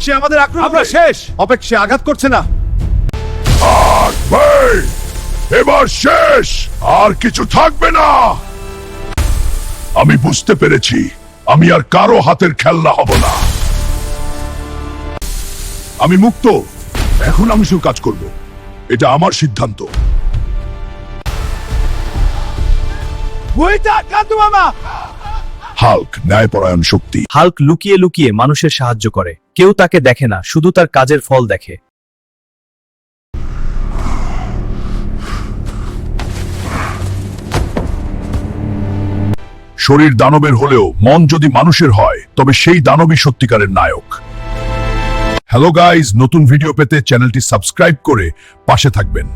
সে আমাদের আক্রমণ আমরা শেষ। অপেক্ষা আঘাত করছে না। ভাই, এবার শেষ, আর কিছু থাকবে না। আমি বুঝতে পেরেছি, আমি আর কারো হাতের খেলনা হব না। আমি মুক্ত, এখন আমি শুধু কাজ করব, এটা আমার সিদ্ধান্ত। হাল্ক, ন্যায়পরায়ণ শক্তি। হাল্ক লুকিয়ে লুকিয়ে মানুষের সাহায্য করে, কেউ তাকে দেখে না, শুধু তার কাজের ফল দেখে। শরীর দানবের হলেও মন যদি মানুষের হয়, তবে সেই দানবই সত্যিকারের নায়ক। হ্যালো গাইজ, নতুন ভিডিও পেতে চ্যানেলটি সাবস্ক্রাইব করে পাশে থাকবেন।